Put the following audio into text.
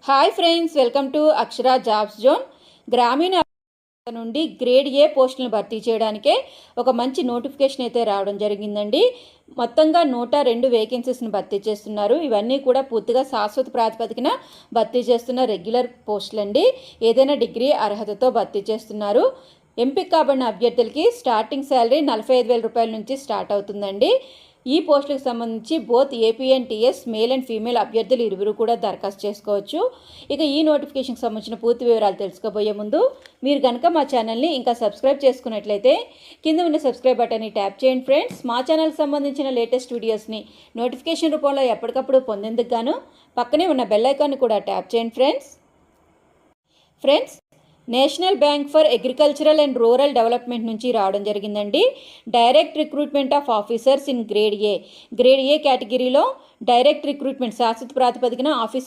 Hi friends, welcome to Akshara jobs zone. గ్రామీణ నుండి grade A పోస్టులను భర్తీ చేయడానికే ఒక మంచి నోటిఫికేషన్ అయితే రావడం జరిగిందండి. మొత్తంగా 102 వేకెన్సీస్ని భర్తీ చేస్తున్నారు. ఇవన్నీ కూడా పూర్తిగా శాశ్వత ప్రాతిపదికన భర్తీ చేస్తున్న రెగ్యులర్ పోస్టులు అండి. ఏదైనా డిగ్రీ అర్హతతో భర్తీ చేస్తున్నారు. ఎంపిక కాబడిన అభ్యర్థులకి స్టార్టింగ్ శాలరీ 45,000 రూపాయల నుంచి స్టార్ట్ అవుతుందండి. ఈ పోస్టులకు సంబంధించి both AP and TS male and female అభ్యర్థులు ఇరువురు కూడా దరఖాస్తు చేసుకోవచ్చు. ఇక ఈ నోటిఫికేషన్కి సంబంధించిన పూర్తి వివరాలు తెలుసుకోబోయే ముందు మీరు కనుక మా ఛానల్ని ఇంకా సబ్స్క్రైబ్ చేసుకున్నట్లయితే కింద ఉన్న సబ్స్క్రైబ్ బటన్ని ట్యాప్ చేయండి ఫ్రెండ్స్. మా ఛానల్కి సంబంధించిన లేటెస్ట్ వీడియోస్ని నోటిఫికేషన్ రూపంలో ఎప్పటికప్పుడు పొందేందుకు గాను పక్కనే ఉన్న బెల్ ఐకాన్ని కూడా ట్యాప్ చేయండి friends. National bank for agricultural and rural development నుంచి రావడం జరిగిందండి. Direct recruitment of officers in grade A కేటగిరీలో డైరెక్ట్ రిక్రూట్మెంట్ శాశ్వత ప్రాతిపదికన ఆఫీసర్